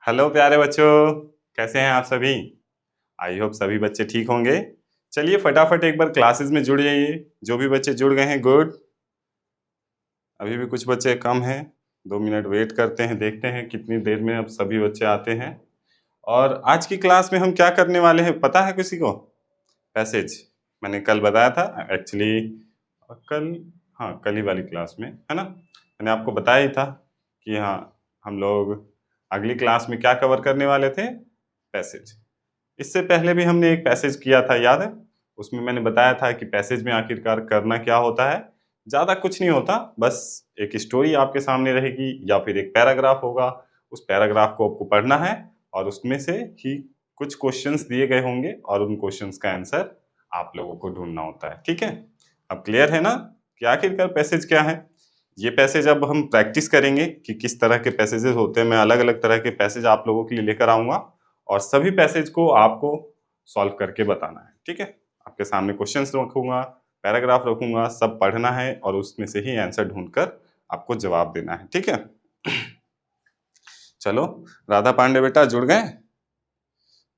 Hello प्यारे बच्चों, कैसे हैं आप सभी। आई होप सभी बच्चे ठीक होंगे। चलिए फटाफट एक बार क्लासेस में जुड़ जाइए। जो भी बच्चे जुड़ गए हैं गुड। अभी भी कुछ बच्चे कम हैं, 2 मिनट वेट करते हैं, देखते हैं कितनी देर में अब सभी बच्चे आते हैं। और आज की क्लास में हम क्या करने वाले हैं पता है किसी को? पैसेज मैंने कल बताया था एक्चुअली, कल, हाँ कल ही वाली क्लास में है ना, मैंने आपको बताया ही था कि हाँ हम लोग अगली क्लास में क्या कवर करने वाले थे, पैसेज। इससे पहले भी हमने एक पैसेज किया था, याद है? उसमें मैंने बताया था कि पैसेज में आखिरकार करना क्या होता है। ज़्यादा कुछ नहीं होता, बस एक स्टोरी आपके सामने रहेगी या फिर एक पैराग्राफ होगा। उस पैराग्राफ को आपको पढ़ना है और उसमें से ही कुछ क्वेश्चंस दिए गए होंगे और उन क्वेश्चंस का आंसर आप लोगों को ढूंढना होता है। ठीक है, अब क्लियर है ना कि आखिरकार पैसेज क्या है। ये पैसेज अब हम प्रैक्टिस करेंगे कि किस तरह के पैसेजेस होते हैं। मैं अलग अलग तरह के पैसेज आप लोगों के लिए लेकर आऊंगा और सभी पैसेज को आपको सॉल्व करके बताना है। ठीक है, आपके सामने क्वेश्चंस रखूंगा, पैराग्राफ रखूंगा, सब पढ़ना है और उसमें से ही आंसर ढूंढकर आपको जवाब देना है। ठीक है चलो, राधा पांडे बेटा जुड़ गए?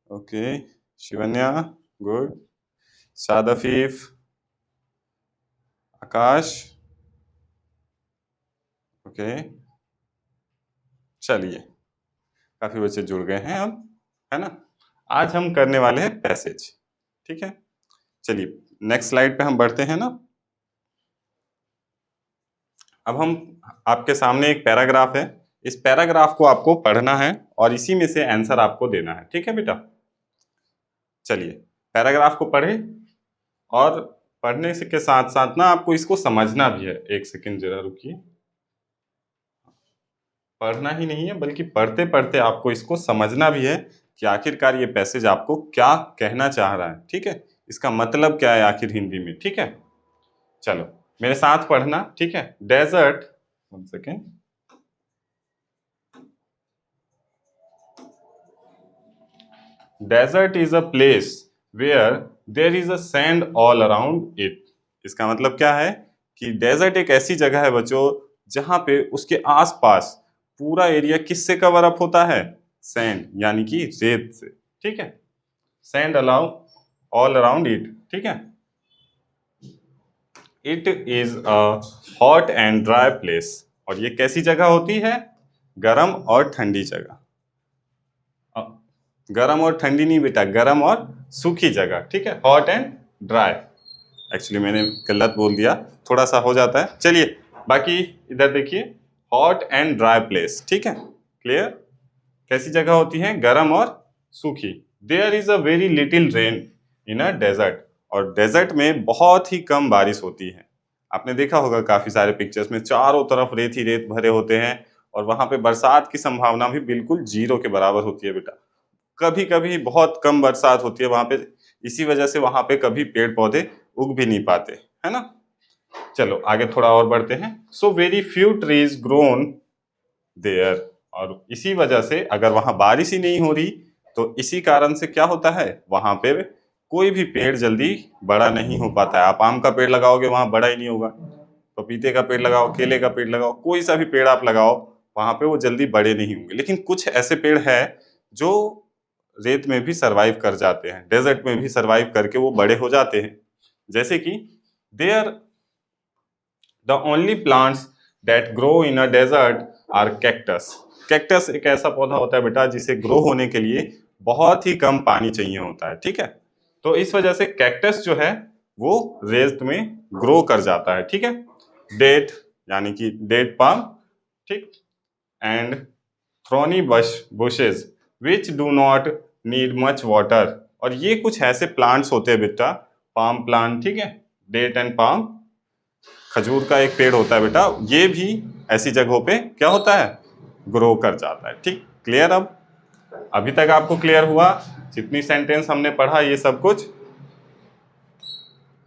ओके, शिवन्या गुड, शाद अफीफ, आकाश ओके, चलिए काफी बच्चे जुड़ गए हैं अब, है ना। आज हम करने वाले हैं पैसेज। ठीक है, चलिए नेक्स्ट स्लाइड पे हम बढ़ते हैं ना। अब हम आपके सामने एक पैराग्राफ है, इस पैराग्राफ को आपको पढ़ना है और इसी में से आंसर आपको देना है। ठीक है बेटा, चलिए पैराग्राफ को पढ़े और पढ़ने से के साथ साथ ना आपको इसको समझना भी है। एक सेकंड जरा रुकिए, पढ़ना ही नहीं है बल्कि पढ़ते पढ़ते आपको इसको समझना भी है कि आखिरकार ये पैसेज आपको क्या कहना चाह रहा है। ठीक है, इसका मतलब क्या है आखिर हिंदी में। ठीक है, चलो मेरे साथ पढ़ना। ठीक है, desert, one second, desert is a place where there is a sand all around it. इसका मतलब क्या है कि डेजर्ट एक ऐसी जगह है बच्चों जहां पे उसके आसपास पूरा एरिया किससे कवर अप होता है? सैंड यानी कि रेत से। ठीक है, sand allow all around it. ठीक है, it is a hot and dry place. और ये कैसी जगह होती है? गर्म और ठंडी जगह। गर्म और ठंडी नहीं बेटा, गर्म और सूखी जगह। ठीक है, हॉट एंड ड्राई। एक्चुअली मैंने गलत बोल दिया, थोड़ा सा हो जाता है। चलिए बाकी इधर देखिए, हॉट एंड ड्राई प्लेस। ठीक है, क्लियर? कैसी जगह होती है? गर्म और सूखी। There is a very little rain in a desert. और डेजर्ट में बहुत ही कम बारिश होती है। आपने देखा होगा काफी सारे पिक्चर्स में चारों तरफ रेत ही रेत भरे होते हैं और वहां पे बरसात की संभावना भी बिल्कुल जीरो के बराबर होती है बेटा। कभी कभी बहुत कम बरसात होती है वहां पे, इसी वजह से वहां पे कभी पेड़ पौधे उग भी नहीं पाते, है ना। चलो आगे थोड़ा और बढ़ते हैं। So very few trees grown there. और इसी वजह से अगर वहां बारिश ही नहीं हो रही तो इसी कारण से क्या होता है, वहां पे कोई भी पेड़ जल्दी बड़ा नहीं हो पाता है। आप आम का पेड़ लगाओगे वहां बड़ा ही नहीं होगा, पपीते का पेड़ लगाओ, केले का पेड़ लगाओ, कोई सा भी पेड़ आप लगाओ वहां पे वो जल्दी बड़े नहीं होंगे। लेकिन कुछ ऐसे पेड़ हैं जो रेत में भी सरवाइव कर जाते हैं, डेजर्ट में भी सरवाइव करके वो बड़े हो जाते हैं। जैसे कि there the only plants that grow in a desert are cactus. Cactus एक ऐसा पौधा होता है बेटा जिसे ग्रो होने के लिए बहुत ही कम पानी चाहिए होता है। ठीक है, तो इस वजह से कैक्टस जो है वो रेत में ग्रो कर जाता है। ठीक है, डेट यानी कि डेट पाम, ठीक, and thorny bushes which do not need much water. और ये कुछ ऐसे प्लांट्स होते हैं बेटा, पाम प्लांट, ठीक है, डेट एंड पाम, खजूर का एक पेड़ होता है बेटा, ये भी ऐसी जगहों पे क्या होता है, ग्रो कर जाता है। ठीक, क्लियर? अब अभी तक आपको क्लियर हुआ जितनी सेंटेंस हमने पढ़ा ये सब कुछ?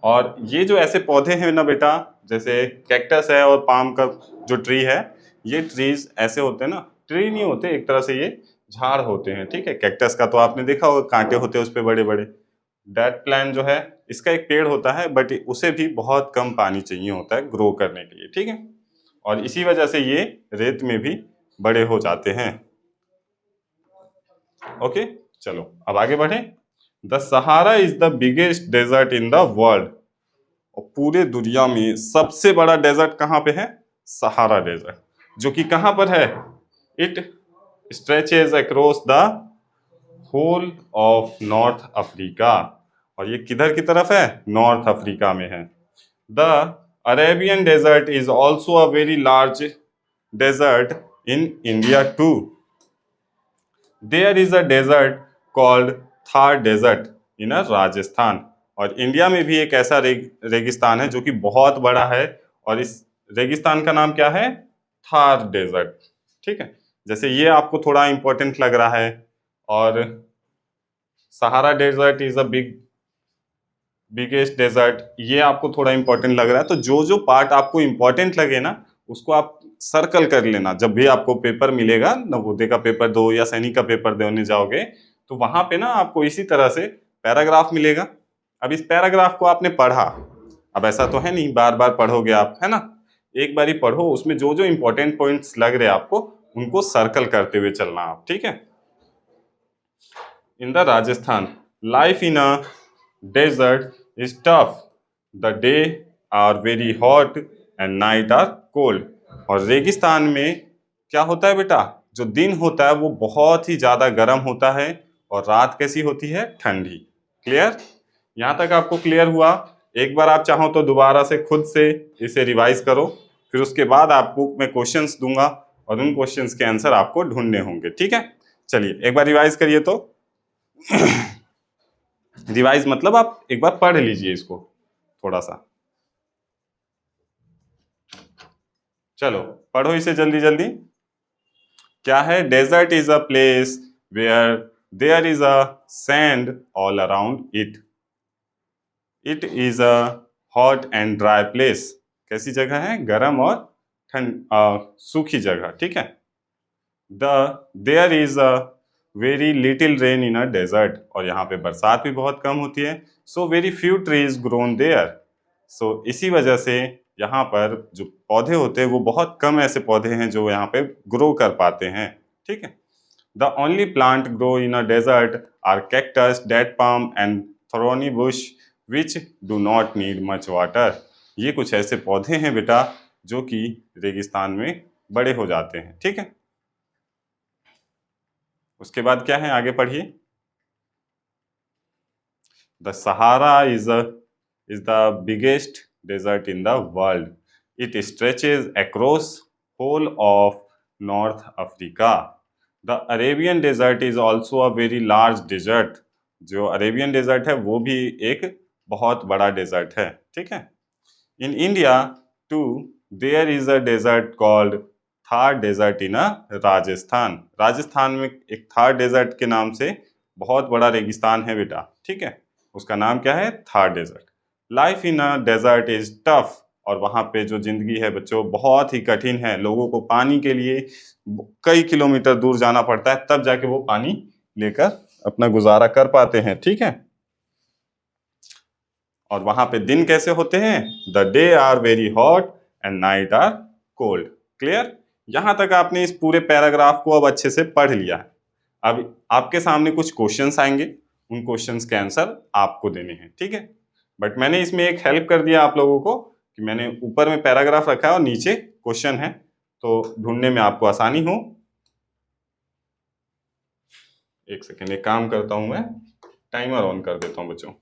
और ये जो ऐसे पौधे हैं ना बेटा, जैसे कैक्टस है और पाम का जो ट्री है, ये ट्रीज ऐसे होते हैं ना, ट्री नहीं होते एक तरह से, ये झाड़ होते हैं। ठीक है, कैक्टस का तो आपने देखा होगा कांटे होते हैं उस पर बड़े बड़े। दैट प्लांट जो है इसका एक पेड़ होता है बट उसे भी बहुत कम पानी चाहिए होता है ग्रो करने के लिए। ठीक है, और इसी वजह से ये रेत में भी बड़े हो जाते हैं। ओके, चलो अब आगे बढ़े। The Sahara is the biggest desert in the world. और पूरे दुनिया में सबसे बड़ा डेजर्ट कहाँ पे है? सहारा डेजर्ट, जो कि कहाँ पर है? It stretches across the whole of North Africa. और ये किधर की तरफ है? नॉर्थ अफ्रीका में है। The Arabian desert is also a very large desert in India too. There is a desert called Thar desert in Rajasthan. और इंडिया में भी एक ऐसा रेगिस्तान है जो कि बहुत बड़ा है, और इस रेगिस्तान का नाम क्या है? थार डेजर्ट। ठीक है, जैसे ये आपको थोड़ा इंपॉर्टेंट लग रहा है, और Sahara desert is a biggest desert, ये आपको थोड़ा इंपॉर्टेंट लग रहा है। तो जो जो पार्ट आपको इंपॉर्टेंट लगे ना, उसको आप सर्कल कर लेना। जब भी आपको पेपर मिलेगा, नवोदय का पेपर दो या सैनिक का पेपर देने जाओगे, तो वहां पे ना आपको इसी तरह से पैराग्राफ मिलेगा। अब इस पैराग्राफ को आपने पढ़ा, अब ऐसा तो है नहीं बार बार पढ़ोगे आप, है ना? एक बार ही पढ़ो, उसमें जो जो इंपॉर्टेंट पॉइंट्स लग रहे हैं आपको, उनको सर्कल करते हुए चलना आप, ठीक है? In the Rajasthan, life in a desert is tough. The day are very hot and night are cold. और रेगिस्तान में क्या होता है बेटा? जो दिन होता है वो बहुत ही ज़्यादा गर्म होता है, और रात कैसी होती है? ठंडी। क्लियर? यहाँ तक आपको क्लियर हुआ? एक बार आप चाहो तो दोबारा से खुद से इसे रिवाइज करो, फिर उसके बाद आपको मैं क्वेश्चंस दूंगा, और उन क्वेश्चंस के आंसर आपको ढूंढने होंगे, ठीक है? चलिए एक बार रिवाइज करिए। तो रिवाइज मतलब आप एक बार पढ़ लीजिए इसको थोड़ा सा। चलो पढ़ो इसे जल्दी जल्दी। क्या है? Desert is a place where there is a sand all around it. It is a hot and dry place. कैसी जगह है? गर्म और सूखी जगह, ठीक है? The there is a very little rain in a desert. और यहाँ पे बरसात भी बहुत कम होती है। So very few trees grown there. So इसी वजह से यहाँ पर जो पौधे होते हैं वो बहुत कम ऐसे पौधे हैं जो यहाँ पे ग्रो कर पाते हैं, ठीक है? The only plant grow in a desert are cactus, date palm and thorny bush which do not need much water. ये कुछ ऐसे पौधे हैं बेटा जो कि रेगिस्तान में बड़े हो जाते हैं, ठीक है? उसके बाद क्या है? आगे पढ़िए। The Sahara is the biggest desert in the world. It stretches across whole of North Africa. The Arabian desert is also a very large desert. जो अरेबियन डेजर्ट है वो भी एक बहुत बड़ा डेजर्ट है, ठीक है? In India too there is a desert called Thar desert in Rajasthan. Rajasthan में एक थार डेजर्ट के नाम से बहुत बड़ा रेगिस्तान है बेटा, ठीक है? उसका नाम क्या है? Thar desert. Life in a desert is tough. और वहाँ पे जो जिंदगी है बच्चों बहुत ही कठिन है। लोगों को पानी के लिए कई किलोमीटर दूर जाना पड़ता है, तब जाके वो पानी लेकर अपना गुजारा कर पाते हैं, ठीक है? और वहां पे दिन कैसे होते हैं? The day are very hot and night are cold. Clear? यहां तक आपने इस पूरे पैराग्राफ को अब अच्छे से पढ़ लिया है। अब आपके सामने कुछ क्वेश्चंस आएंगे, उन क्वेश्चंस के आंसर आपको देने हैं, ठीक है? बट मैंने इसमें एक हेल्प कर दिया आप लोगों को कि मैंने ऊपर में पैराग्राफ रखा है और नीचे क्वेश्चन है, तो ढूंढने में आपको आसानी हो। एक सेकेंड, एक काम करता हूं, मैं टाइमर ऑन कर देता हूं बच्चों।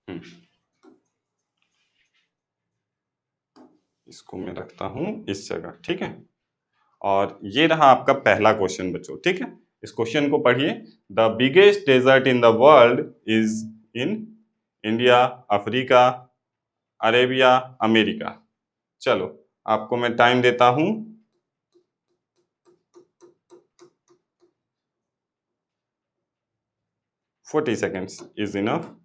हम्म, इसको मैं रखता हूं इस जगह, ठीक है? और ये रहा आपका पहला क्वेश्चन बच्चों, ठीक है? इस क्वेश्चन को पढ़िए। The biggest desert in the world is in India, Africa, Arabia, America. चलो आपको मैं टाइम देता हूं। 40 सेकेंड्स इज इनफ।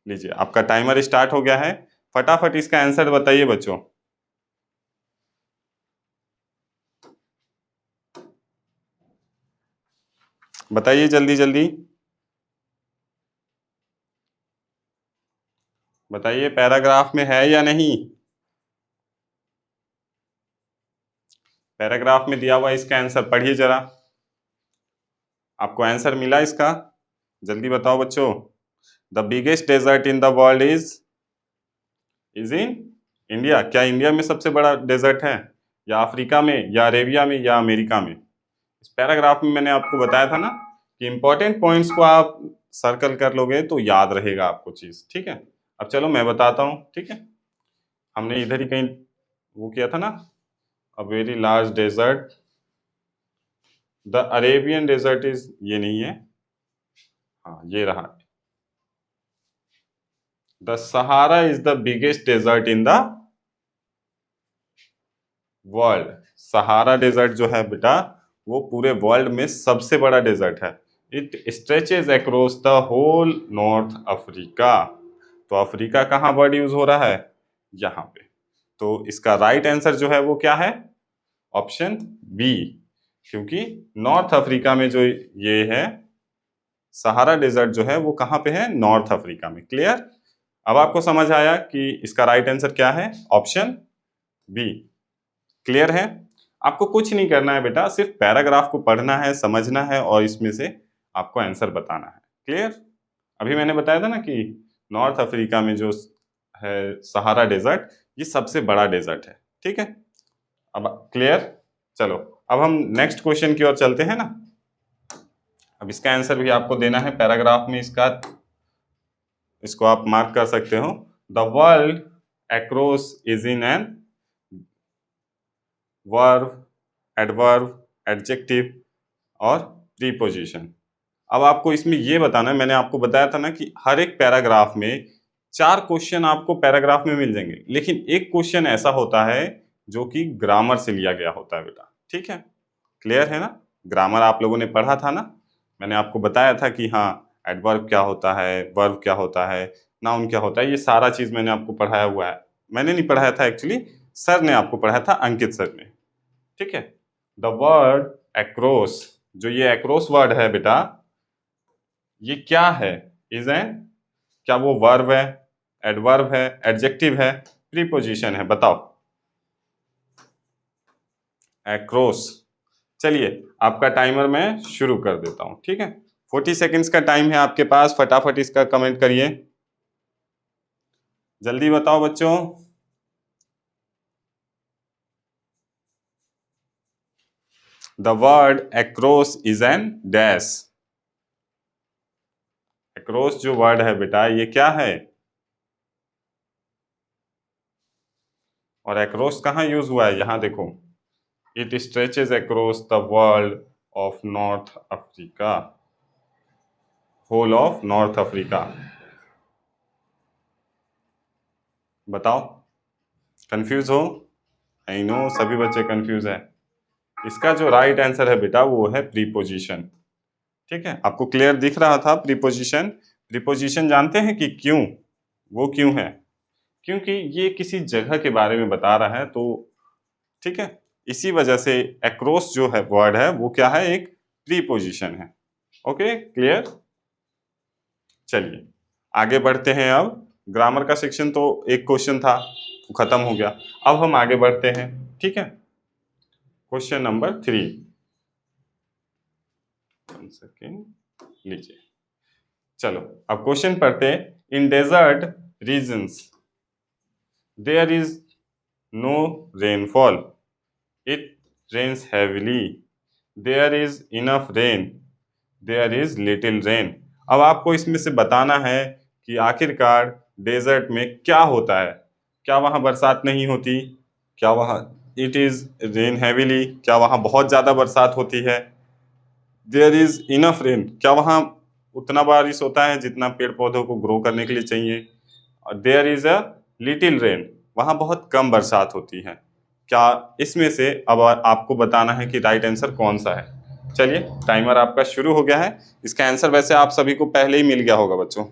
लीजिए आपका टाइमर स्टार्ट हो गया है। फटाफट इसका आंसर बताइए बच्चों। बताइए जल्दी जल्दी। बताइए पैराग्राफ में है या नहीं? पैराग्राफ में दिया हुआ इसका आंसर पढ़िए जरा। आपको आंसर मिला इसका? जल्दी बताओ बच्चों। The biggest desert in the world is in India. क्या इंडिया में सबसे बड़ा डेजर्ट है, या अफ्रीका में, या अरेबिया में, या अमेरिका में? इस पैराग्राफ में मैंने आपको बताया था ना कि इंपॉर्टेंट पॉइंट्स को आप सर्कल कर लोगे तो याद रहेगा आपको चीज। ठीक है, अब चलो मैं बताता हूँ। ठीक है, हमने इधर ही कहीं वो किया था ना, a very large desert, the Arabian desert is, ये नहीं है, हाँ ये रहा, the Sahara is the biggest desert in the world. Sahara desert जो है बेटा वो पूरे वर्ल्ड में सबसे बड़ा डेजर्ट है। It stretches across the whole North Africa. तो अफ्रीका कहाँ वर्ड यूज हो रहा है? यहाँ पे। तो इसका राइट आंसर जो है वो क्या है? ऑप्शन बी, क्योंकि नॉर्थ अफ्रीका में जो ये है सहारा डेजर्ट जो है वो कहाँ पे है? नॉर्थ अफ्रीका में। क्लियर? अब आपको समझ आया कि इसका राइट आंसर क्या है? Option B. क्लियर है? आपको कुछ नहीं करना है बेटा, सिर्फ पैराग्राफ को पढ़ना है, समझना है और इसमें से आपको आंसर बताना है। क्लियर? अभी मैंने बताया था ना कि नॉर्थ अफ्रीका में जो है सहारा डेजर्ट, ये सबसे बड़ा डेजर्ट है। ठीक है, अब क्लियर? चलो अब हम नेक्स्ट क्वेश्चन की ओर चलते हैं ना। अब इसका आंसर भी आपको देना है पैराग्राफ में। इसको आप मार्क कर सकते हो। The world across is in an verb, adverb, adjective और प्रीपोजिशन। अब आपको इसमें ये बताना है, मैंने आपको बताया था ना कि हर एक पैराग्राफ में 4 क्वेश्चन आपको पैराग्राफ में मिल जाएंगे, लेकिन एक क्वेश्चन ऐसा होता है जो कि ग्रामर से लिया गया होता है बेटा। ठीक है, क्लियर है ना? ग्रामर आप लोगों ने पढ़ा था ना, मैंने आपको बताया था कि हाँ एडवर्ब क्या होता है, वर्ब क्या होता है, नाउन क्या होता है, ये सारा चीज़ मैंने आपको पढ़ाया हुआ है। मैंने नहीं पढ़ाया था एक्चुअली, सर ने आपको पढ़ाया था, अंकित सर ने। ठीक है, द वर्ड अक्रॉस, जो ये अक्रॉस वर्ड है बेटा, ये क्या है? इज एन, क्या वो वर्ब है, एडवर्ब है, एडजेक्टिव है, प्रीपोजिशन है? बताओ। अक्रॉस। चलिए आपका टाइमर मैं शुरू कर देता हूं। ठीक है, 40 सेकेंड्स का टाइम है आपके पास, फटाफट इसका कमेंट करिए, जल्दी बताओ बच्चों। The word across is an dash. Across जो वर्ड है बेटा ये क्या है? और अक्रॉस कहाँ यूज हुआ है? यहां देखो, it stretches across the world of North Africa, whole of North Africa. बताओ, कंफ्यूज हो? आई नो सभी बच्चे कंफ्यूज है। इसका जो राइट आंसर है बेटा वो है प्रीपोजिशन। ठीक है, आपको क्लियर दिख रहा था प्रीपोजिशन? प्रीपोजिशन जानते हैं कि क्यों, वो क्यों है? क्योंकि ये किसी जगह के बारे में बता रहा है। तो ठीक है, इसी वजह से अक्रॉस जो है वर्ड है वो क्या है? एक प्रीपोजिशन है। Okay, clear? चलिए आगे बढ़ते हैं। अब ग्रामर का सेक्शन तो एक क्वेश्चन था वो खत्म हो गया, अब हम आगे बढ़ते हैं। ठीक है, क्वेश्चन नंबर 3। लीजिए, चलो अब क्वेश्चन पढ़ते हैं। In desert regions there is no rainfall, it rains heavily, there is enough rain, there is little rain. अब आपको इसमें से बताना है कि आखिरकार डेजर्ट में क्या होता है। क्या वहाँ बरसात नहीं होती? क्या वहाँ इट इज रेन हैवीली, क्या वहाँ बहुत ज़्यादा बरसात होती है? देयर इज इनफ रेन, क्या वहाँ उतना बारिश होता है जितना पेड़ पौधों को ग्रो करने के लिए चाहिए? और there is a little rain, वहाँ बहुत कम बरसात होती है। क्या इसमें से अब आपको बताना है कि राइट आंसर कौन सा है। चलिए टाइमर आपका शुरू हो गया है। इसका आंसर वैसे आप सभी को पहले ही मिल गया होगा बच्चों।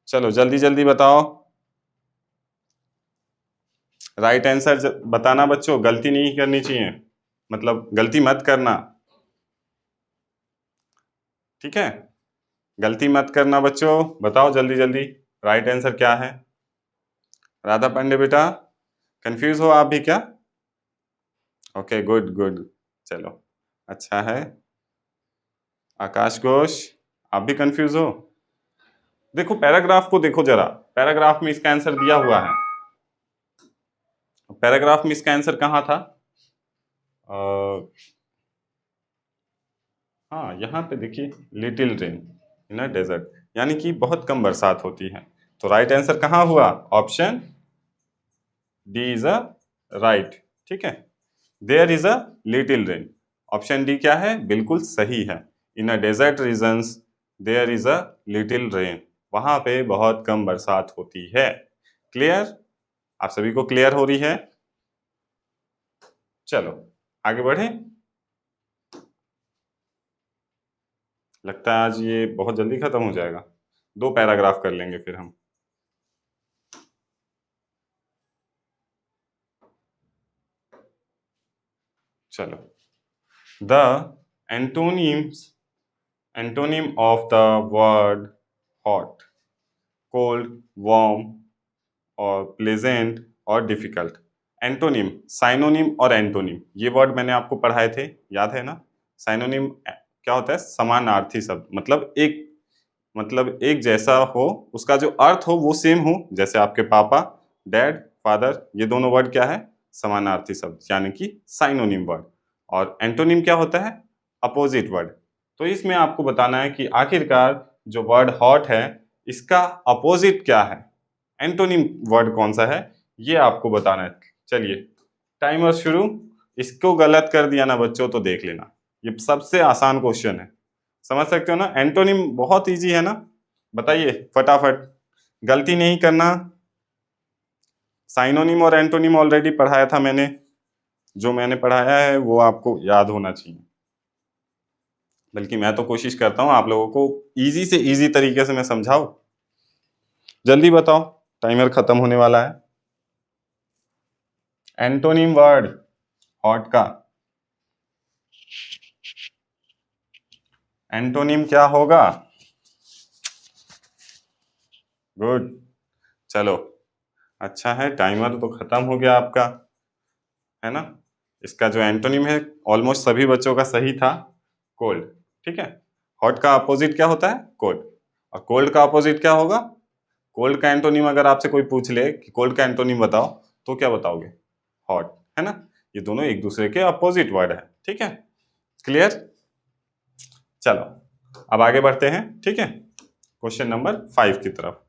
चलो जल्दी जल्दी बताओ राइट आंसर बताना बच्चों, गलती नहीं करनी चाहिए, मतलब गलती मत करना। ठीक है, गलती मत करना बच्चों, बताओ जल्दी जल्दी राइट आंसर क्या है। राधा पांडे बेटा कंफ्यूज हो आप भी क्या? ओके गुड गुड, चलो अच्छा है। आकाश घोष आप भी कंफ्यूज हो? देखो पैराग्राफ को देखो जरा, पैराग्राफ में इसका आंसर दिया हुआ है। पैराग्राफ में इसका आंसर कहाँ था? हाँ यहाँ पे देखिए, little rain in a desert, यानी कि बहुत कम बरसात होती है। तो राइट आंसर कहाँ हुआ? Option D is a right. ठीक है, there is a little rain. Option D क्या है? बिल्कुल सही है। In a desert regions there is a little rain, वहां पे बहुत कम बरसात होती है। क्लियर? आप सभी को क्लियर हो रही है? चलो आगे बढ़े। लगता है आज ये बहुत जल्दी खत्म हो जाएगा, 2 पैराग्राफ कर लेंगे फिर हम। चलो, the antonyms antonym of the word hot, cold, warm और प्लेजेंट और डिफिकल्ट। एंटोनिम, साइनोनिम और एंटोनिम, ये वर्ड मैंने आपको पढ़ाए थे, याद है ना? साइनोनिम क्या होता है? समानार्थी शब्द, मतलब एक जैसा हो, उसका जो अर्थ हो वो सेम हो। जैसे आपके पापा, डैड, फादर, ये दोनों वर्ड क्या है? समानार्थी शब्द, यानी कि साइनोनिम वर्ड। और एंटोनिम क्या होता है? Opposite word. तो इसमें आपको बताना है कि आखिरकार जो वर्ड हॉट है इसका अपोजिट क्या है, एंटोनिम वर्ड कौन सा है, ये आपको बताना है। चलिए टाइमर शुरू। इसको गलत कर दिया ना बच्चों तो देख लेना, ये सबसे आसान क्वेश्चन है, समझ सकते हो ना? एंटोनिम बहुत इजी है ना? बताइए फटाफट, गलती नहीं करना। साइनोनिम और एंटोनिम ऑलरेडी पढ़ाया था मैंने, जो मैंने पढ़ाया है वो आपको याद होना चाहिए। बल्कि मैं तो कोशिश करता हूँ आप लोगों को इजी से इजी तरीके से मैं समझाऊं। जल्दी बताओ, टाइमर खत्म होने वाला है। एंटोनिम वर्ड हॉट का एंटोनिम क्या होगा? गुड, चलो अच्छा है, टाइमर तो खत्म हो गया आपका, है ना? इसका जो एंटोनिम है ऑलमोस्ट सभी बच्चों का सही था, कोल्ड। ठीक है, हॉट का अपोजिट क्या होता है? कोल्ड। और कोल्ड का अपोजिट क्या होगा? कोल्ड का एंटोनिम अगर आपसे कोई पूछ ले कि कोल्ड का एंटोनिम बताओ, तो क्या बताओगे? हॉट, है ना? ये दोनों एक दूसरे के अपोजिट वर्ड है। ठीक है, क्लियर? चलो अब आगे बढ़ते हैं। ठीक है, क्वेश्चन नंबर 5 की तरफ।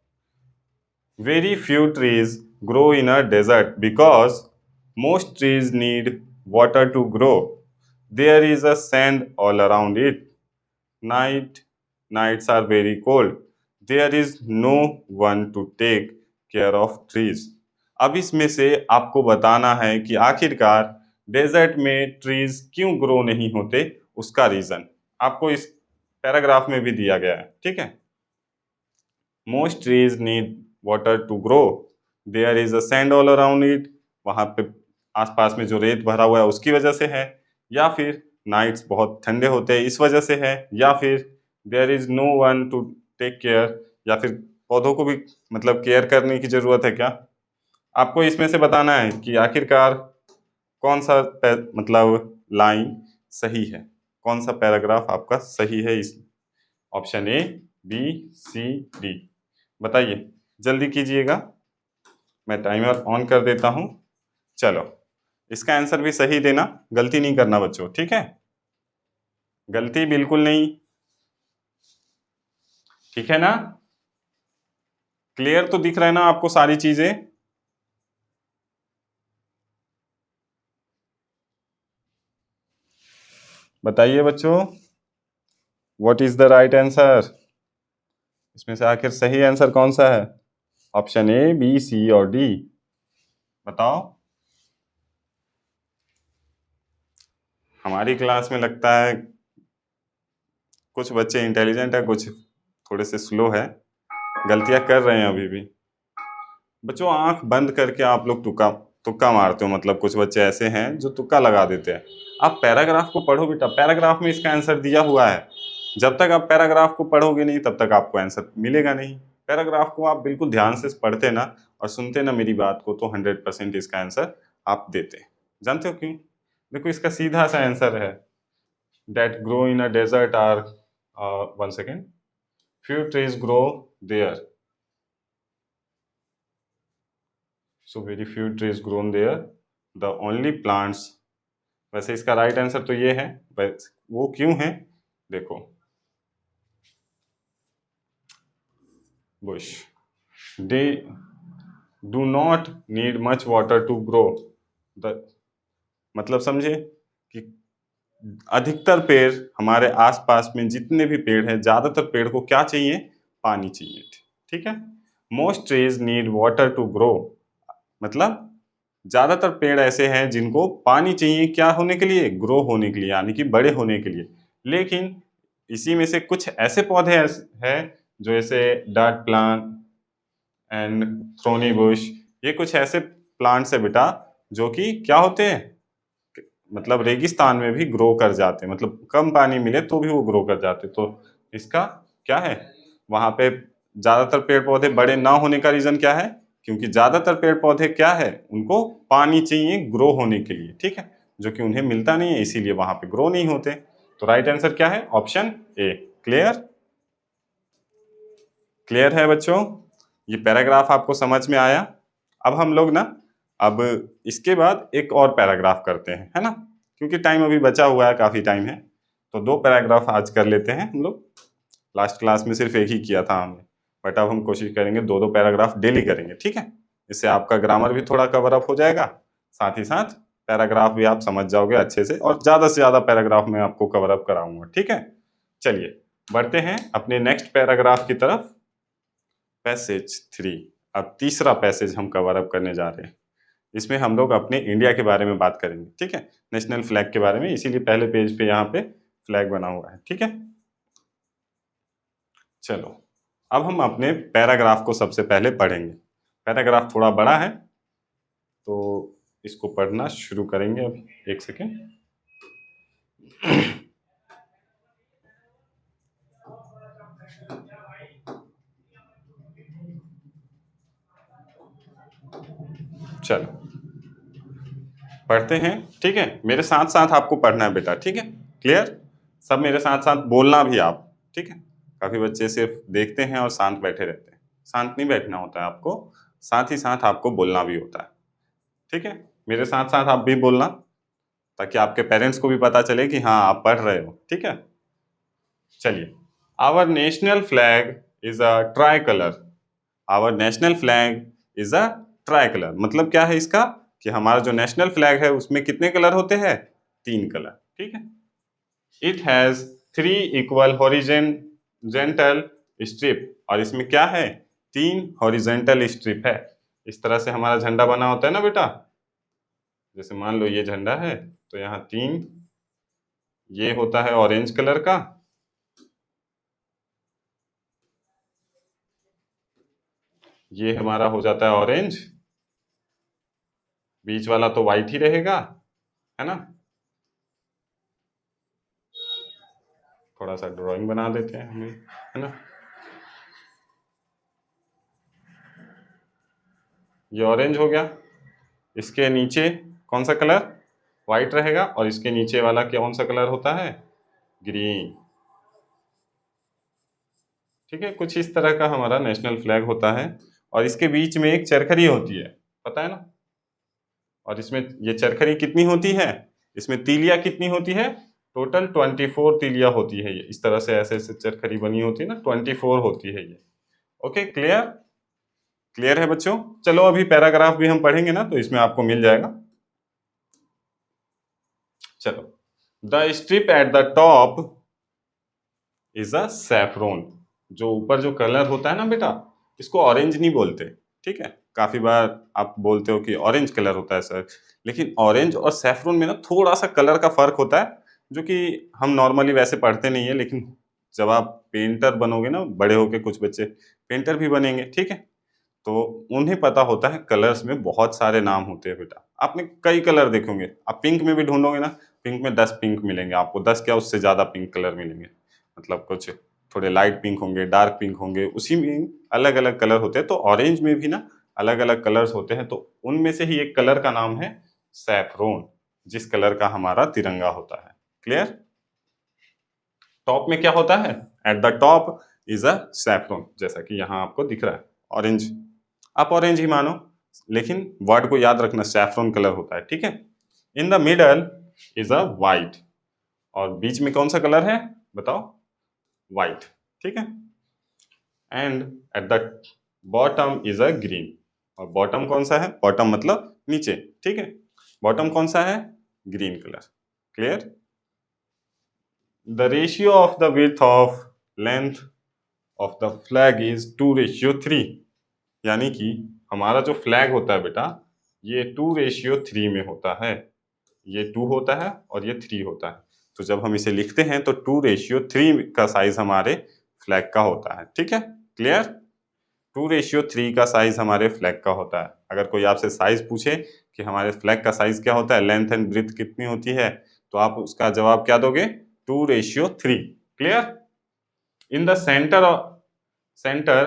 Very few trees grow in a desert because most trees need water to grow. There is a sand all around it. Nights are very cold. There is no one to take care of trees. अब इसमें से आपको बताना है कि आखिरकार desert में trees क्यों ग्रो नहीं होते, उसका रीजन आपको इस पैराग्राफ में भी दिया गया है। ठीक है, most trees need water to grow, there is a sand all around it, वहां पे आसपास में जो रेत भरा हुआ है उसकी वजह से है, या फिर नाइट्स बहुत ठंडे होते हैं इस वजह से है, या फिर there is no one to take care, या फिर पौधों को भी मतलब केयर करने की जरूरत है क्या? आपको इसमें से बताना है कि आखिरकार कौन सा मतलब लाइन सही है, कौन सा पैराग्राफ आपका सही है। इस option A, B, C, D, बताइए जल्दी कीजिएगा, मैं टाइमर ऑन कर देता हूं। चलो इसका आंसर भी सही देना, गलती नहीं करना बच्चों, ठीक है? गलती बिल्कुल नहीं, ठीक है ना? क्लियर तो दिख रहा है ना आपको सारी चीजें? बताइए बच्चों, what is the right answer? इसमें से आखिर सही आंसर कौन सा है? ऑप्शन ए, बी, सी और डी, बताओ। हमारी क्लास में लगता है कुछ बच्चे इंटेलिजेंट है, कुछ थोड़े से स्लो है, गलतियां कर रहे हैं अभी भी। बच्चों आंख बंद करके आप लोग तुक्का तुक्का मारते हो, मतलब कुछ बच्चे ऐसे हैं जो तुक्का लगा देते हैं। आप पैराग्राफ को पढ़ो बेटा, पैराग्राफ में इसका आंसर दिया हुआ है। जब तक आप पैराग्राफ को पढ़ोगे नहीं तब तक आपको आंसर मिलेगा नहीं। पैराग्राफ को आप बिल्कुल ध्यान से पढ़ते ना और सुनते ना मेरी बात को, तो 100% इसका आंसर आप देते। जानते हो क्यों? देखो इसका सीधा सा आंसर है, that grow in a desert are one second, few trees grow there, so very few trees grown there, the only plants। वैसे इसका राइट आंसर तो ये है, वो क्यों है देखो, bush they do not need much water to grow the, मतलब समझे कि अधिकतर पेड़, हमारे आसपास में जितने भी पेड़ हैं ज्यादातर पेड़ को क्या चाहिए? पानी चाहिए। ठीक है, most trees need water to grow, मतलब ज्यादातर पेड़ ऐसे हैं जिनको पानी चाहिए क्या होने के लिए? ग्रो होने के लिए, यानी कि बड़े होने के लिए। लेकिन इसी में से कुछ ऐसे पौधे हैं जो ऐसे dart plant and thorny Bush, ये कुछ ऐसे प्लांट्स है बेटा जो कि क्या होते हैं, मतलब रेगिस्तान में भी ग्रो कर जाते हैं, मतलब कम पानी मिले तो भी वो ग्रो कर जाते। तो इसका क्या है, वहां पे ज्यादातर पेड़ पौधे बड़े ना होने का रीजन क्या है? क्योंकि ज्यादातर पेड़ पौधे क्या है, उनको पानी चाहिए ग्रो होने के लिए, ठीक है, जो कि उन्हें मिलता नहीं है, इसीलिए वहां पे ग्रो नहीं होते। तो राइट आंसर क्या है? Option A. क्लियर? क्लियर है बच्चों? ये पैराग्राफ आपको समझ में आया? अब हम लोग ना, अब इसके बाद एक और पैराग्राफ करते हैं, है ना, क्योंकि टाइम अभी बचा हुआ है, काफी टाइम है, तो 2 पैराग्राफ आज कर लेते हैं हम लोग। लास्ट क्लास में सिर्फ एक ही किया था हमने, बट अब हम कोशिश करेंगे 2-2 पैराग्राफ डेली करेंगे, ठीक है। इससे आपका ग्रामर भी थोड़ा कवर अप हो जाएगा, साथ ही साथ पैराग्राफ भी आप समझ जाओगे अच्छे से, और ज्यादा से ज्यादा पैराग्राफ मैं आपको कवर अप कराऊंगा, ठीक है। चलिए बढ़ते हैं अपने नेक्स्ट पैराग्राफ की तरफ। पैसेज 3, अब तीसरा पैसेज हम कवर अप करने जा रहे हैं। इसमें हम लोग अपने इंडिया के बारे में बात करेंगे, ठीक है, नेशनल फ्लैग के बारे में, इसीलिए पहले पेज पे यहाँ पे फ्लैग बना हुआ है, ठीक है। चलो अब हम अपने पैराग्राफ को सबसे पहले पढ़ेंगे। पैराग्राफ थोड़ा बड़ा है तो इसको पढ़ना शुरू करेंगे। अब एक सेकेंड। चलो पढ़ते हैं, ठीक है, मेरे साथ साथ आपको पढ़ना है बेटा, ठीक है। क्लियर? सब मेरे साथ साथ बोलना भी आप, ठीक है। काफी बच्चे सिर्फ देखते हैं और शांत बैठे रहते हैं, शांत नहीं बैठना होता है आपको, साथ ही साथ आपको बोलना भी होता है, ठीक है। मेरे साथ साथ आप भी बोलना, ताकि आपके पेरेंट्स को भी पता चले कि हाँ आप पढ़ रहे हो, ठीक है। चलिए, our national flag is a tricolour. Our national flag is a tricolour, मतलब क्या है इसका, कि हमारा जो नेशनल फ्लैग है उसमें कितने कलर होते हैं? 3 कलर, ठीक है। It has 3 equal horizontal strip, और इसमें क्या है? 3 हॉरिजेंटल स्ट्रिप है। इस तरह से हमारा झंडा बना होता है ना बेटा, जैसे मान लो ये झंडा है, तो यहाँ 3, ये होता है ऑरेंज कलर का, ये हमारा हो जाता है ऑरेंज, बीच वाला तो व्हाइट ही रहेगा, है ना। थोड़ा सा ड्राइंग बना देते हैं हमें, है ना। ये ऑरेंज हो गया, इसके नीचे कौन सा कलर? व्हाइट रहेगा, और इसके नीचे वाला कौन सा कलर होता है? ग्रीन, ठीक है। कुछ इस तरह का हमारा नेशनल फ्लैग होता है, और इसके बीच में एक चरखरी होती है, पता है ना। और इसमें ये चरखरी कितनी होती है? इसमें तीलियां कितनी होती है? टोटल 24 तीलियां होती है। ये इस तरह से ऐसे ऐसे चरखरी बनी होती है ना, 24 होती है ये। Okay, clear? क्लियर है बच्चों? चलो अभी पैराग्राफ भी हम पढ़ेंगे ना, तो इसमें आपको मिल जाएगा। चलो, the strip at the top is a saffron. जो ऊपर जो कलर होता है ना बेटा, इसको ऑरेंज नहीं बोलते, ठीक है। काफी बार आप बोलते हो कि ऑरेंज कलर होता है सर, लेकिन ऑरेंज और सैफरोन में ना थोड़ा सा कलर का फर्क होता है, जो कि हम नॉर्मली वैसे पढ़ते नहीं है, लेकिन जब आप पेंटर बनोगे ना, बड़े होके कुछ बच्चे पेंटर भी बनेंगे, ठीक है, तो उन्हें पता होता है कलर्स में बहुत सारे नाम होते हैं बेटा। आपने कई कलर देखोगे, आप पिंक में भी ढूंढोगे ना, पिंक में 10 पिंक मिलेंगे आपको, 10 क्या उससे ज्यादा पिंक कलर मिलेंगे। मतलब कुछ थोड़े लाइट पिंक होंगे, डार्क पिंक होंगे, उसी में अलग अलग कलर होते हैं। तो ऑरेंज में भी ना अलग अलग कलर्स होते हैं, तो उनमें से ही एक कलर का नाम है सैफरोन, जिस कलर का हमारा तिरंगा होता है। क्लियर? टॉप में क्या होता है? At the top is a saffron, जैसा कि यहाँ आपको दिख रहा है ऑरेंज, आप ऑरेंज ही मानो, लेकिन वर्ड को याद रखना, सैफरोन कलर होता है। ठीक है? In the middle is a white, और बीच में कौन सा कलर है बताओ? वाइट। ठीक है? And eight the bottom is a green, और बॉटम कौन सा है? बॉटम मतलब नीचे। ठीक है? बॉटम कौन सा है? Green colour. Clear? The ratio of the width of length of the flag is 2:3, यानी कि हमारा जो फ्लैग होता है बेटा, ये 2:3 में होता है। ये 2 होता है और ये 3 होता है। तो जब हम इसे लिखते हैं तो 2:3 का साइज हमारे फ्लैग का होता है। ठीक है? क्लियर? 2:3 का साइज हमारे फ्लैग का होता है। अगर कोई आपसे साइज पूछे कि हमारे फ्लैग का साइज क्या होता है, लेंथ एंड ब्रीथ कितनी होती है, तो आप उसका जवाब क्या दोगे? 2:3। Clear? In the centre,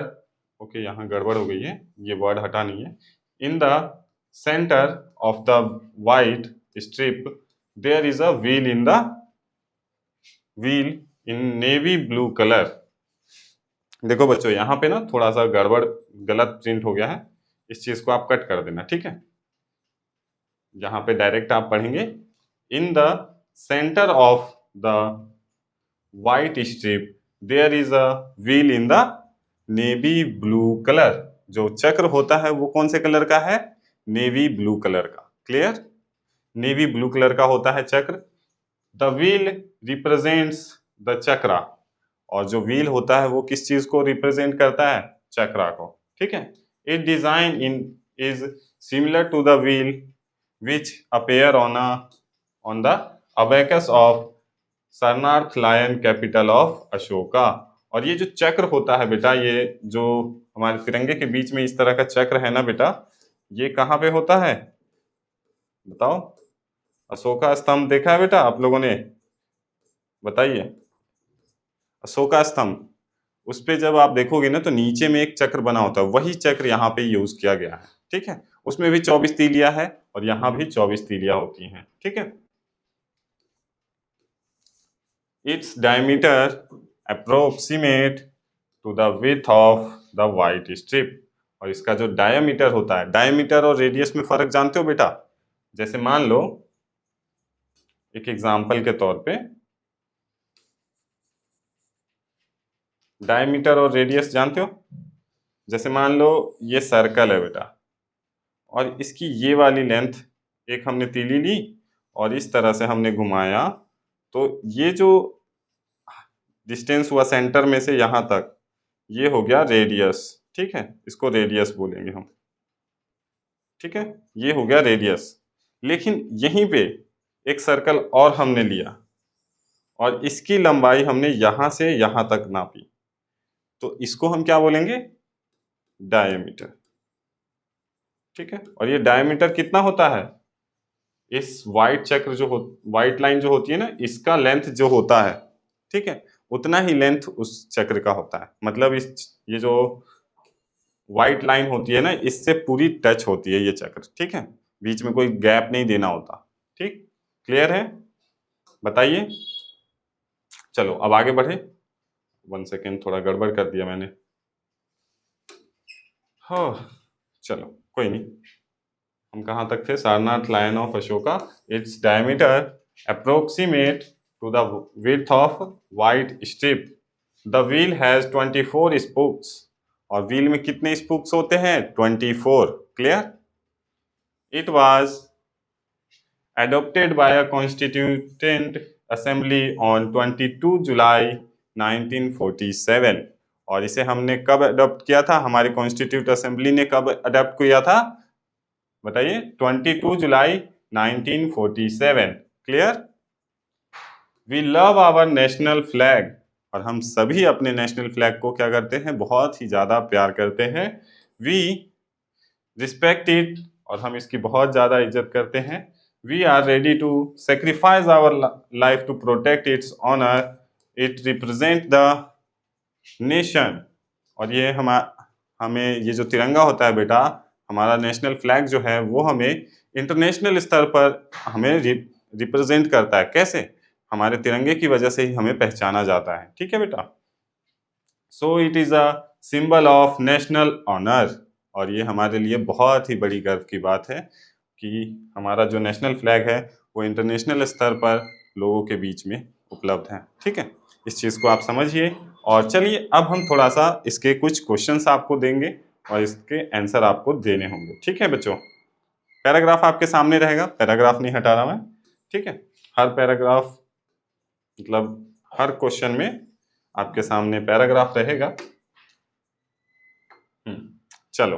okay यहाँ गड़बड़ हो गई है, ये वर्ड हटा नहीं है। In the centre of the white strip there is a wheel in navy blue colour. देखो बच्चों, यहाँ पे ना थोड़ा सा गड़बड़, गलत प्रिंट हो गया है, इस चीज को आप कट कर देना। ठीक है? यहाँ पे डायरेक्ट आप पढ़ेंगे, in the centre of the white strip there is a wheel in the navy blue colour. जो चक्र होता है वो कौन से कलर का है? नेवी ब्लू कलर का। क्लियर? नेवी ब्लू कलर का होता है चक्र। द व्हील रिप्रेजेंट्स द चक्रा, और जो व्हील होता है वो किस चीज को रिप्रेजेंट करता है? चक्रा को। ठीक है? It design in is similar to the wheel which appear on the abacus of Sarnath lion capital of Ashoka. और ये जो चक्र होता है बेटा, ये जो हमारे तिरंगे के बीच में इस तरह का चक्र है ना बेटा, ये कहाँ पे होता है बताओ? अशोका स्तंभ देखा है बेटा आप लोगों ने? बताइए। अशोका स्तंभ, उस पे जब आप देखोगे ना तो नीचे में एक चक्र बना होता है, वही चक्र यहाँ पे यूज किया गया है। ठीक है? उसमें भी 24 तीलियां है और यहाँ भी 24 तीलियां होती हैं। ठीक है? Its diameter approximate to the width of the white strip. और इसका जो डायमीटर होता है, डायमीटर और रेडियस में फर्क जानते हो बेटा? जैसे मान लो एक एग्जांपल के तौर पे, डायमीटर और रेडियस जानते हो? जैसे मान लो ये सर्कल है बेटा, और इसकी ये वाली लेंथ एक हमने तीली ली और इस तरह से हमने घुमाया, तो ये जो डिस्टेंस हुआ सेंटर में से यहाँ तक, ये हो गया रेडियस। ठीक है? इसको रेडियस बोलेंगे हम। ठीक है? ये हो गया रेडियस। लेकिन यहीं पे एक सर्कल और हमने लिया और इसकी लंबाई हमने यहां से यहां तक नापी, तो इसको हम क्या बोलेंगे? डायमीटर। ठीक है? और ये डायमीटर कितना होता है? इस वाइट चक्र जो वाइट लाइन जो होती है ना, इसका लेंथ जो होता है, ठीक है, उतना ही लेंथ उस चक्र का होता है। मतलब ये जो व्हाइट लाइन होती है ना, इससे पूरी टच होती है ये चक्र। ठीक है? बीच में कोई गैप नहीं देना होता। ठीक? क्लियर है? बताइए। चलो अब आगे बढ़े। 1 सेकेंड, थोड़ा गड़बड़ कर दिया मैंने। हाँ, चलो कोई नहीं। हम कहाँ तक थे? Sarnath lion of Ashoka, its diameter approximate to the width of white strip. The wheel has 24 spokes, और व्हील में कितने स्पोक्स होते हैं? 24। Clear? It was adopted by a constituent assembly on 22 July 1947। और इसे हमने कब अडॉप्ट किया था? हमारी कॉन्स्टिट्यूट असेंबली ने कब अडॉप्ट किया था बताइए? 22 July 1947। Clear? We love our national flag, और हम सभी अपने नेशनल फ्लैग को क्या करते हैं? बहुत ही ज्यादा प्यार करते हैं। वी रिस्पेक्ट इट, और हम इसकी बहुत ज्यादा इज्जत करते हैं। We are ready to sacrifice our life to protect its honour it represent the nation. और ये हमें ये जो तिरंगा होता है बेटा, हमारा नेशनल फ्लैग जो है वो हमें इंटरनेशनल स्तर पर हमें रिप्रेजेंट करता है। कैसे? हमारे तिरंगे की वजह से ही हमें पहचाना जाता है। ठीक है बेटा। So it is a symbol of national honour. और ये हमारे लिए बहुत ही बड़ी गर्व की बात है कि हमारा जो नेशनल फ्लैग है वो इंटरनेशनल स्तर पर लोगों के बीच में उपलब्ध है। ठीक है, इस चीज़ को आप समझिए। और चलिए अब हम थोड़ा सा इसके कुछ क्वेश्चंस आपको देंगे और इसके आंसर आपको देने होंगे। ठीक है बच्चों, पैराग्राफ आपके सामने रहेगा, पैराग्राफ नहीं हटा रहा मैं। ठीक है, हर पैराग्राफ मतलब हर क्वेश्चन में आपके सामने पैराग्राफ रहेगा। चलो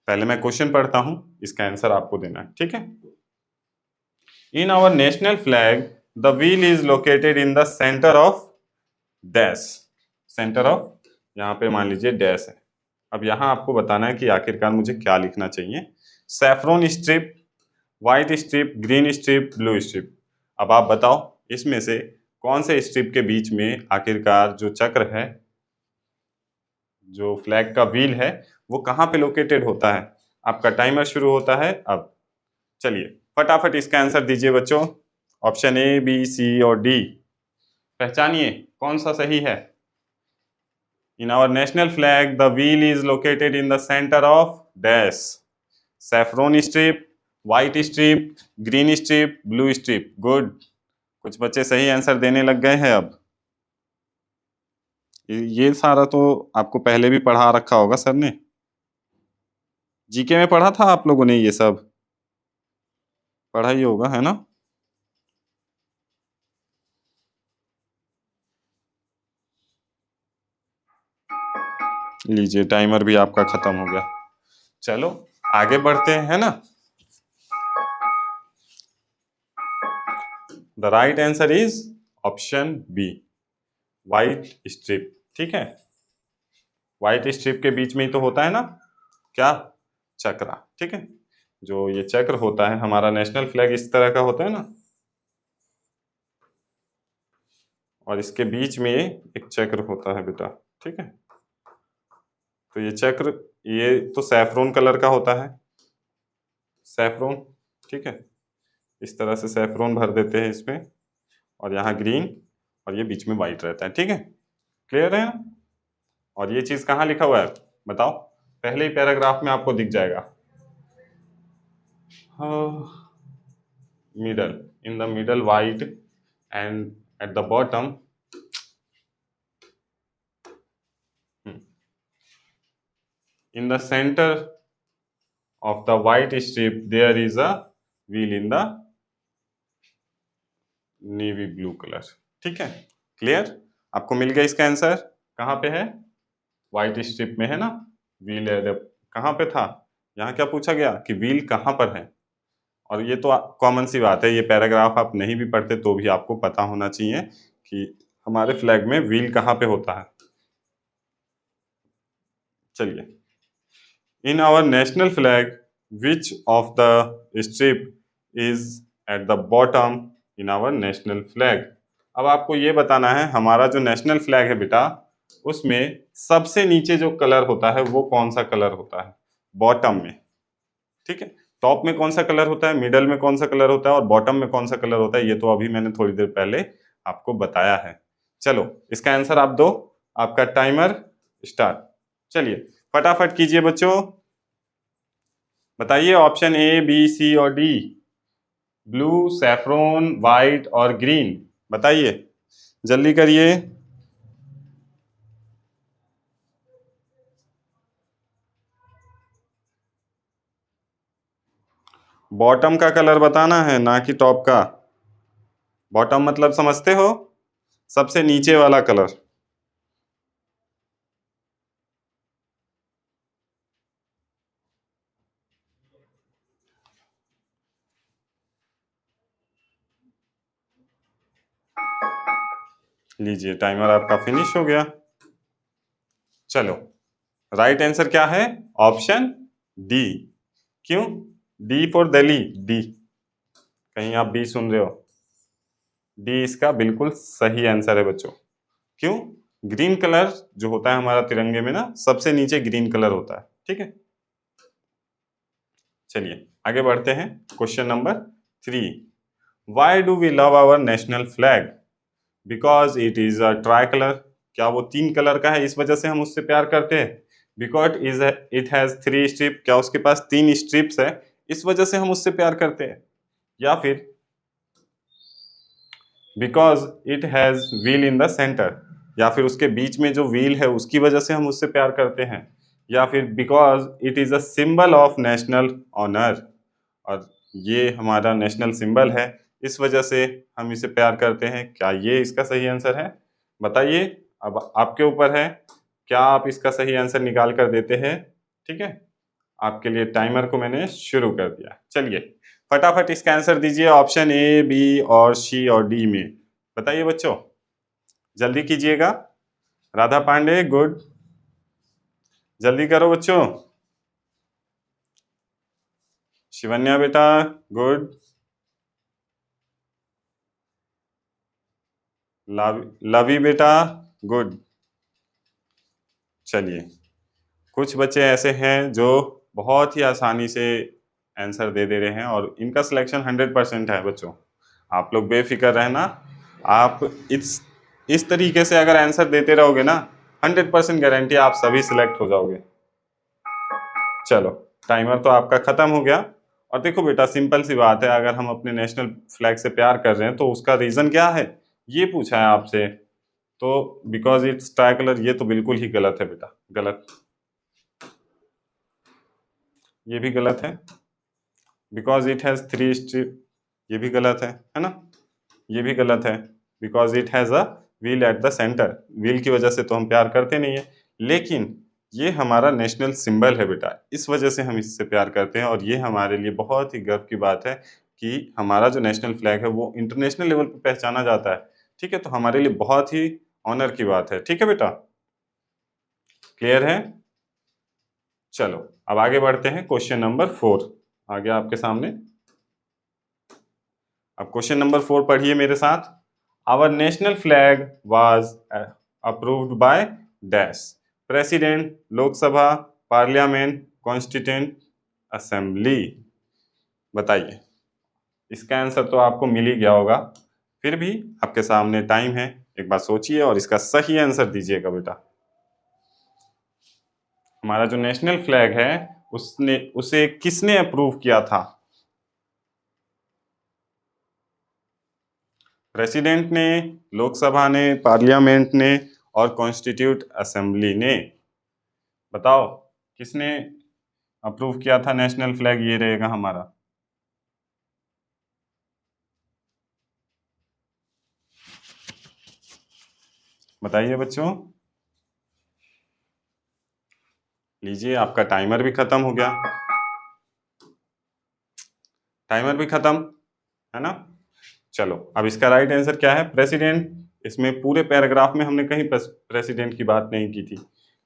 पहले मैं क्वेश्चन पढ़ता हूं, इसका आंसर आपको देना है। ठीक है। In our national flag the wheel is located in the centre of dash. Centre of, यहाँ पे मान लीजिए डैश है। अब यहाँ आपको बताना है कि आखिरकार मुझे क्या लिखना चाहिए। Saffron strip, white strip, green strip, blue strip. अब आप बताओ इसमें से कौन से स्ट्रिप के बीच में आखिरकार जो चक्र है, जो फ्लैग का व्हील है, वो कहाँ पे लोकेटेड होता है। आपका टाइमर शुरू होता है अब। चलिए फटाफट इसका आंसर दीजिए बच्चों। ऑप्शन ए, बी, सी और डी, पहचानिए कौन सा सही है। In our national flag the wheel is located in the centre of dash. Saffron strip, white strip, green strip, blue strip. Good, कुछ बच्चे सही आंसर देने लग गए हैं अब। ये सारा तो आपको पहले भी पढ़ा रखा होगा सर ने, जीके में पढ़ा था आप लोगों ने, ये सब पढ़ा ही होगा है ना। लीजिए टाइमर भी आपका खत्म हो गया। चलो आगे बढ़ते हैं ना। The right answer is option B, white strip. ठीक है, व्हाइट स्ट्रिप के बीच में ही तो होता है ना क्या, चक्रा। ठीक है, जो ये चक्र होता है, हमारा नेशनल फ्लैग इस तरह का होता है ना, और इसके बीच में एक चक्र होता है बेटा। ठीक है, तो ये चक्र, ये तो सैफरोन कलर का होता है, सैफरोन। ठीक है, इस तरह से सैफरोन भर देते हैं इसमें, और यहाँ ग्रीन, और ये बीच में वाइट रहता है। ठीक है, क्लियर है ना। और ये चीज कहाँ लिखा हुआ है बताओ, पहले ही पैराग्राफ में आपको दिख जाएगा। Middle, in the middle white and eight the bottom in the center of the white strip there is a wheel in the navy blue color। ठीक है, क्लियर, आपको मिल गया इसका आंसर। कहाँ पे है, व्हाइट स्ट्रिप में है ना, व्हील है। कहाँ पे था, यहाँ क्या पूछा गया कि व्हील कहाँ पर है। और ये तो कॉमन सी बात है, ये पैराग्राफ आप नहीं भी पढ़ते तो भी आपको पता होना चाहिए कि हमारे फ्लैग में व्हील कहाँ पे होता है। चलिए, in our national flag which of the strip is at the bottom in our national flag. अब आपको ये बताना है हमारा जो नेशनल फ्लैग है बेटा, उसमें सबसे नीचे जो कलर होता है वो कौन सा कलर होता है, बॉटम में। ठीक है, टॉप में कौन सा कलर होता है, मिडल में कौन सा कलर होता है, और बॉटम में कौन सा कलर होता है, ये तो अभी मैंने थोड़ी देर पहले आपको बताया है। चलो इसका आंसर आप दो, आपका टाइमर स्टार्ट। चलिए फटाफट कीजिए बच्चों, बताइए ऑप्शन ए, बी, सी और डी, ब्लू, सैफरोन, व्हाइट और ग्रीन, बताइए जल्दी करिए। बॉटम का कलर बताना है ना कि टॉप का। बॉटम मतलब समझते हो, सबसे नीचे वाला कलर। लीजिए टाइमर आपका फिनिश हो गया। चलो राइट आंसर क्या है, ऑप्शन डी। क्यों, डी फॉर दिल्ली, डी, कहीं आप बी सुन रहे हो। डी इसका बिल्कुल सही आंसर है बच्चों। क्यों? ग्रीन कलर जो होता है हमारा तिरंगे में ना, सबसे नीचे ग्रीन कलर होता है। ठीक है, चलिए आगे बढ़ते हैं। Question number 3, why do we love our national flag? Because it is a tricolour. क्या वो 3 कलर का है, इस वजह से हम उससे प्यार करते हैं? Because is it has 3 strip, क्या उसके पास 3 स्ट्रिप्स है, इस वजह से हम उससे प्यार करते हैं? या फिर because it has wheel in the centre, या फिर उसके बीच में जो व्हील है उसकी वजह से हम उससे प्यार करते हैं? या फिर because it is a symbol of national honour, और ये हमारा नेशनल सिंबल है, इस वजह से हम इसे प्यार करते हैं? क्या ये इसका सही आंसर है? बताइए, अब आपके ऊपर है, क्या आप इसका सही आंसर निकाल कर देते हैं? ठीक है, आपके लिए टाइमर को मैंने शुरू कर दिया। चलिए फटाफट इसका आंसर दीजिए, ऑप्शन ए, बी और सी और डी में। बताइए बच्चों, जल्दी कीजिएगा। राधा पांडे गुड, जल्दी करो बच्चों। शिवन्या बेटा गुड, लवी बेटा गुड। चलिए, कुछ बच्चे ऐसे हैं जो बहुत ही आसानी से आंसर दे रहे हैं और इनका सिलेक्शन 100% है बच्चों। आप लोग बेफिक्र रहना, आप इस तरीके से अगर आंसर देते रहोगे ना, 100% गारंटी आप सभी सिलेक्ट हो जाओगे। चलो, टाइमर तो आपका खत्म हो गया। और देखो बेटा, सिंपल सी बात है, अगर हम अपने नेशनल फ्लैग से प्यार कर रहे हैं तो उसका रीजन क्या है, ये पूछा है आपसे। तो बिकॉज इट्स ट्राई कलर, ये तो बिल्कुल ही गलत है बेटा, गलत। ये भी गलत है। बिकॉज इट हैज 3 स्ट्रिप, ये भी गलत है ना? ये भी गलत है। Because it has a wheel at the centre, wheel की वजह से तो हम प्यार करते नहीं है, लेकिन ये हमारा नेशनल सिंबल है बेटा, इस वजह से हम इससे प्यार करते हैं। और ये हमारे लिए बहुत ही गर्व की बात है कि हमारा जो नेशनल फ्लैग है वो इंटरनेशनल लेवल पर पहचाना जाता है। ठीक है, तो हमारे लिए बहुत ही ऑनर की बात है। ठीक है बेटा, क्लियर है? चलो अब आगे बढ़ते हैं। क्वेश्चन नंबर 4 आ गया आपके सामने। अब क्वेश्चन नंबर 4 पढ़िए मेरे साथ। Our national flag was approved by dash, president, Lok Sabha, parliament, constituent assembly. बताइए, इसका आंसर तो आपको मिल ही गया होगा, फिर भी आपके सामने टाइम है, एक बार सोचिए और इसका सही आंसर दीजिएगा बेटा। हमारा जो नेशनल फ्लैग है उसे किसने अप्रूव किया था? प्रेसिडेंट ने, लोकसभा ने, पार्लियामेंट ने और कॉन्स्टिट्यूट असेंबली ने। बताओ, किसने अप्रूव किया था नेशनल फ्लैग? ये रहेगा हमारा। बताइए बच्चों, लीजिए, आपका टाइमर भी खत्म हो गया। टाइमर भी खत्म है ना? चलो, अब इसका राइट आंसर क्या है? प्रेसिडेंट। इसमें पूरे पैराग्राफ में हमने कहीं प्रेसिडेंट की बात नहीं की थी,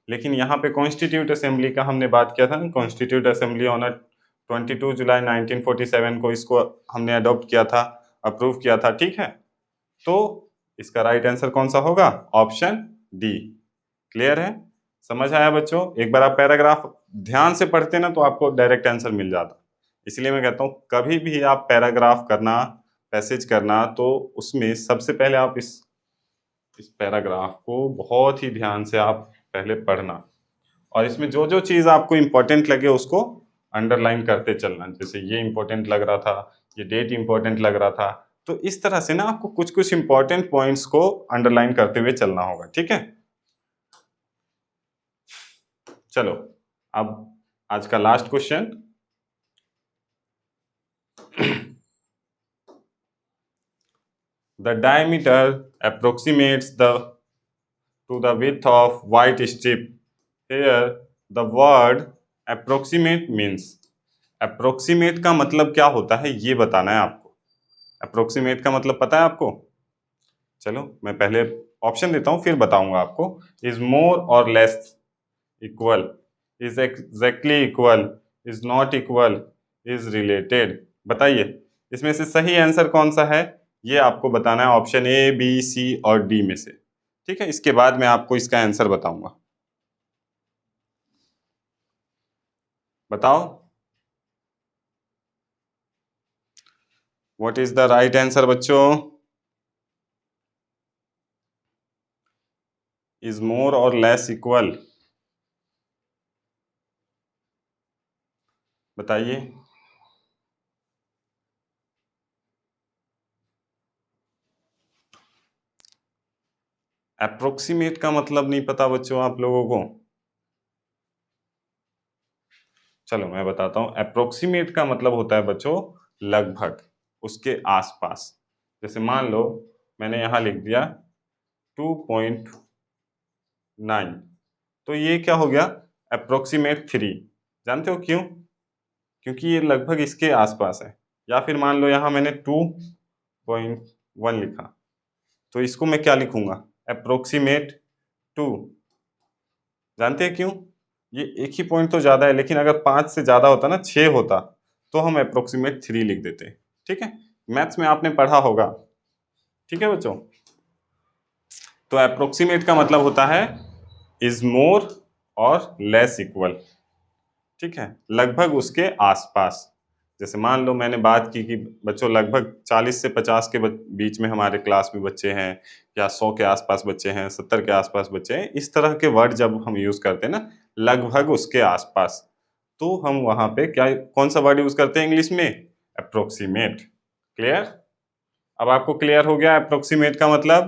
लेकिन यहाँ पे कॉन्स्टिट्यूट असेंबली का हमने बात किया था ना। कॉन्स्टिट्यूट असेंबली ऑन 22 जुलाई 1947 को इसको हमने अडॉप्ट किया था, अप्रूव किया था। ठीक है, तो इसका राइट आंसर कौन सा होगा? Option D. क्लियर है? समझ आया बच्चों? एक बार आप पैराग्राफ ध्यान से पढ़ते ना तो आपको डायरेक्ट आंसर मिल जाता। इसलिए मैं कहता हूँ, कभी भी आप पैराग्राफ करना, पैसेज करना, तो उसमें सबसे पहले आप इस पैराग्राफ को बहुत ही ध्यान से आप पहले पढ़ना, और इसमें जो जो चीज़ आपको इम्पोर्टेंट लगे उसको अंडरलाइन करते चलना। जैसे ये इम्पोर्टेंट लग रहा था, ये डेट इम्पोर्टेंट लग रहा था, तो इस तरह से ना आपको कुछ कुछ इम्पोर्टेंट पॉइंट्स को अंडरलाइन करते हुए चलना होगा। ठीक है, चलो अब आज का last question. The diameter approximates to the width of white strip. Here the word approximate means, approximate का मतलब क्या होता है ये बताना है आपको। approximate का मतलब पता है आपको? चलो मैं पहले ऑप्शन देता हूँ फिर बताऊंगा आपको। is more or less equal, is exactly equal, is not equal, is related। बताइए, इसमें से सही आंसर कौन सा है? ये आपको बताना है ऑप्शन ए, बी, सी और डी में से, ठीक है। इसके बाद मैं आपको इसका आंसर बताऊंगा। बताओ what is the right answer बच्चों? इज मोर और लेस इक्वल? बताइए। अप्रोक्सीमेट का मतलब नहीं पता बच्चों आप लोगों को? चलो मैं बताता हूँ। अप्रोक्सीमेट का मतलब होता है बच्चों लगभग, उसके आसपास। जैसे मान लो मैंने यहाँ लिख दिया 2.9, तो ये क्या हो गया? अप्रोक्सीमेट 3। जानते हो क्यों? क्योंकि ये लगभग इसके आसपास है। या फिर मान लो यहाँ मैंने 2.1 लिखा, तो इसको मैं क्या लिखूंगा? अप्रोक्सीमेट 2। जानते हैं क्यों? ये एक ही पॉइंट तो ज्यादा है, लेकिन अगर 5 से ज्यादा होता ना, 6 होता, तो हम अप्रोक्सीमेट 3 लिख देते। ठीक है, मैथ्स में आपने पढ़ा होगा। ठीक है बच्चों, तो अप्रोक्सीमेट का मतलब होता है इज मोर और लेस इक्वल। ठीक है, लगभग उसके आसपास। जैसे मान लो मैंने बात की कि बच्चों लगभग 40 से 50 के बीच में हमारे क्लास में बच्चे हैं, या 100 के आसपास बच्चे हैं, 70 के आसपास बच्चे हैं, इस तरह के वर्ड जब हम यूज करते हैं ना, लगभग उसके आसपास, तो हम वहां पे क्या, कौन सा वर्ड यूज करते हैं इंग्लिश में? अप्रोक्सीमेट। क्लियर? अब आपको क्लियर हो गया अप्रोक्सीमेट का मतलब?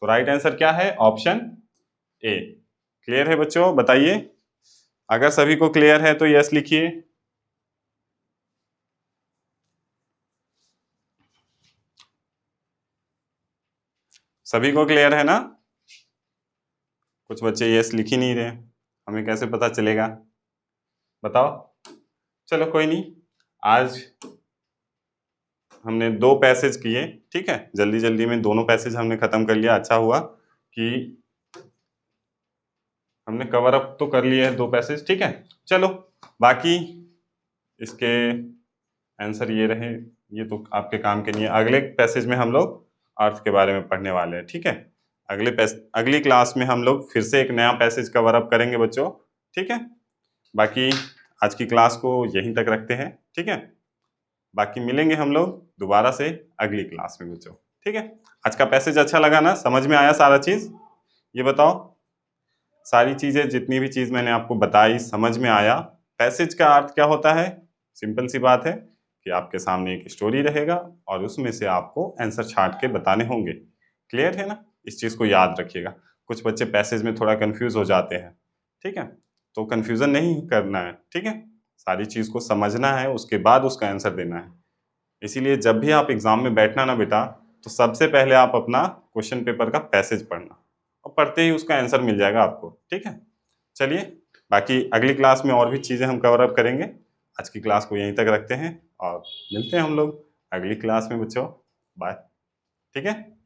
तो राइट आंसर क्या है? Option A. क्लियर है बच्चों? बताइए। अगर सभी को क्लियर है तो यस लिखिए। सभी को क्लियर है ना? कुछ बच्चे यस लिख ही नहीं रहे, हमें कैसे पता चलेगा? बताओ। चलो कोई नहीं, आज हमने 2 पैसेज किए। ठीक है, जल्दी जल्दी में दोनों पैसेज हमने खत्म कर लिया। अच्छा हुआ कि हमने कवर अप तो कर लिए हैं 2 पैसेज। ठीक है, चलो बाकी इसके आंसर ये रहे, ये तो आपके काम के नहीं है। अगले पैसेज में हम लोग अर्थ के बारे में पढ़ने वाले हैं। ठीक है, अगली क्लास में हम लोग फिर से एक नया पैसेज कवर अप करेंगे बच्चों। ठीक है, बाकी आज की क्लास को यहीं तक रखते हैं। ठीक है, बाकी मिलेंगे हम लोग दोबारा से अगली क्लास में बच्चों। ठीक है, आज का पैसेज अच्छा लगा ना? समझ में आया सारा चीज? ये बताओ, सारी चीजें जितनी भी चीज मैंने आपको बताई समझ में आया? पैसेज का अर्थ क्या होता है? सिंपल सी बात है कि आपके सामने एक स्टोरी रहेगा और उसमें से आपको आंसर छांट के बताने होंगे। क्लियर है ना? इस चीज को याद रखिएगा। कुछ बच्चे पैसेज में थोड़ा कंफ्यूज हो जाते हैं। ठीक है, तो कंफ्यूजन नहीं करना है। ठीक है, सारी चीज को समझना है, उसके बाद उसका आंसर देना है। इसीलिए जब भी आप एग्जाम में बैठना ना बेटा, तो सबसे पहले आप अपना क्वेश्चन पेपर का पैसेज पढ़ना, और पढ़ते ही उसका आंसर मिल जाएगा आपको। ठीक है, चलिए बाकी अगली क्लास में और भी चीज़ें हम कवर अप करेंगे। आज की क्लास को यहीं तक रखते हैं और मिलते हैं हम लोग अगली क्लास में बच्चों। बाय। ठीक है।